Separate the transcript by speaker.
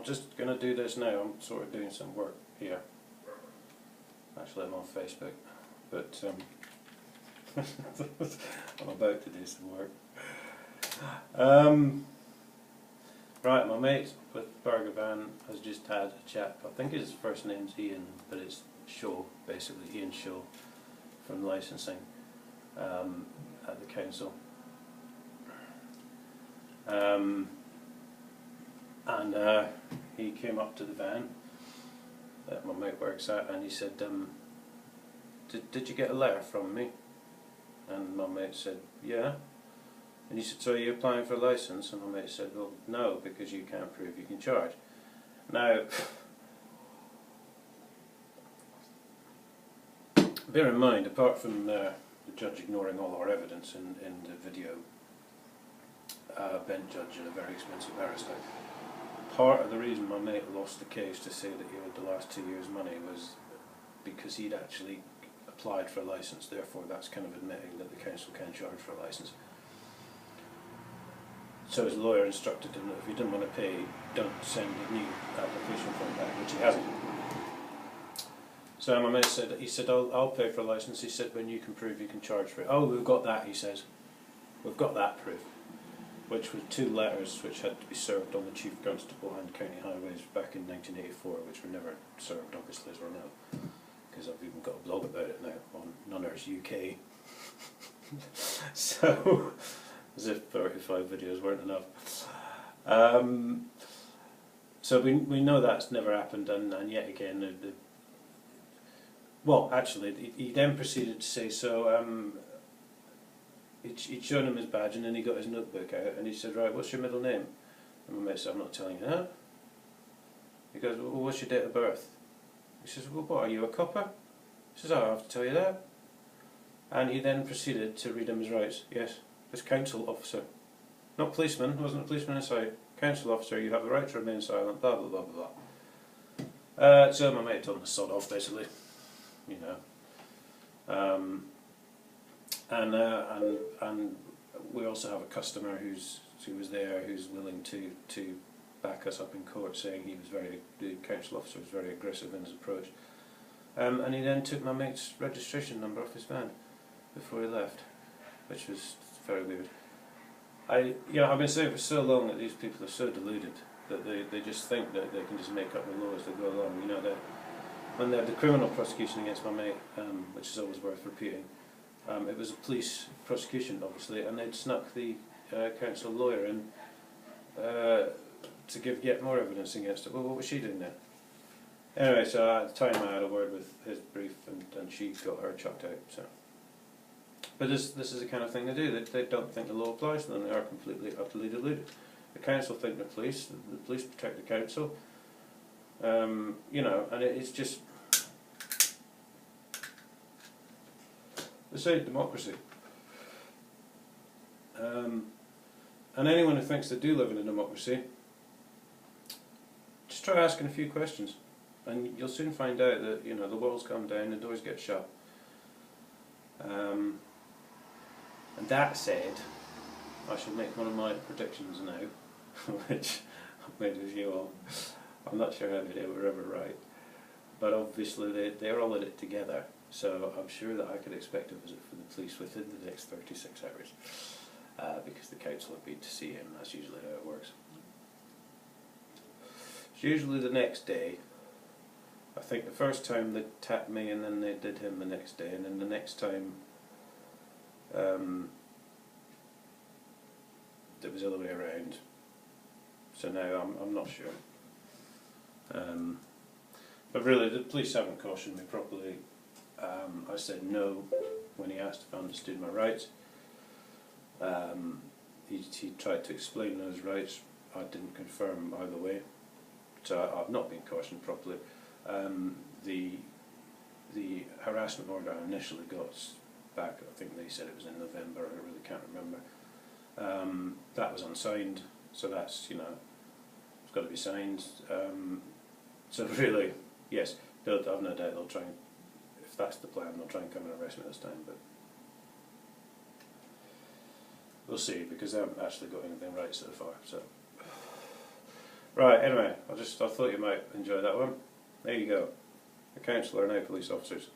Speaker 1: I'm just going to do this now. I'm sort of doing some work here. Actually, I'm on Facebook, but I'm about to do some work. Right, my mate with Burger Van has just had a chat. I think his first name's Ian, but it's Shaw, basically Ian Shaw from licensing at the council. And he came up to the van that my mate works at, and he said, did you get a letter from me? And my mate said, yeah. And he said, so are you applying for a licence? And my mate said, well, no, because you can't prove you can charge. Now, bear in mind, apart from the judge ignoring all our evidence in the video, Ben Judge and a very expensive barrister, part of the reason my mate lost the case to say that he owed the last 2 years' money was because he'd actually applied for a licence. Therefore, that's kind of admitting that the council can charge for a licence. So his lawyer instructed him that if he didn't want to pay, don't send a new application form back, which he hasn't. So my mate said, I'll pay for a licence. He said, when you can prove you can charge for it. Oh, we've got that, he says. We've got that proof. Which were 2 letters which had to be served on the Chief Constable and County Highways back in 1984, which were never served, obviously, as we know, because I've even got a blog about it now on Nunners UK. So, as if 35 videos weren't enough. So we know that's never happened, and yet again, well, actually, he then proceeded to say, so, he'd shown him his badge, and then he got his notebook out, and he said, right, what's your middle name? And my mate said, I'm not telling you that. He goes, well, what's your date of birth? He says, well, what, are you a copper? He says, oh, I have to tell you that. And he then proceeded to read him his rights. Yes, as council officer. Not policeman, wasn't a policeman inside. Council officer, you have the right to remain silent, blah, blah, blah, blah, blah. So my mate told him to sod off, basically. You know. And we also have a customer who was there, who's willing to back us up in court, saying the council officer was very aggressive in his approach. And he then took my mate's registration number off his van before he left, which was very weird. I've been saying for so long that these people are so deluded that they just think that they can just make up the law as they go along. You know, when they had the criminal prosecution against my mate, which is always worth repeating. It was a police prosecution, obviously, and they'd snuck the council lawyer in to give yet more evidence against it. Well, what was she doing then? Anyway, so at the time I had a word with his brief, and she got her chucked out. So, but this is the kind of thing they do. They don't think the law applies to them. They are completely, utterly deluded. The council think the police protect the council. You know, and it's just. They say democracy. And anyone who thinks they do live in a democracy, just try asking a few questions, and you'll soon find out that, you know, the walls come down, the doors get shut. And that said, I shall make one of my predictions now, which I've made with you all. I'm not sure how they were ever right, but obviously they're all in it together. So I'm sure that I could expect a visit from the police within the next 36 hours, because the council have been to see him. That's usually how it works. It's usually the next day. I think the first time they tapped me, and then they did him the next day, and then the next time it was the other way around. So now I'm not sure. But really, the police haven't cautioned me properly. I said no when he asked if I understood my rights. He tried to explain those rights. I didn't confirm either way, so I've not been cautioned properly. The harassment order I initially got back, I think they said it was in November, I really can't remember. That was unsigned, so that's, you know, it's got to be signed. So really, yes, I've no doubt they'll try and, if that's the plan, they'll try and come and arrest me this time, but we'll see, because they haven't actually got anything right so far. So Right, anyway, I thought you might enjoy that one. There you go. The council are now police officers.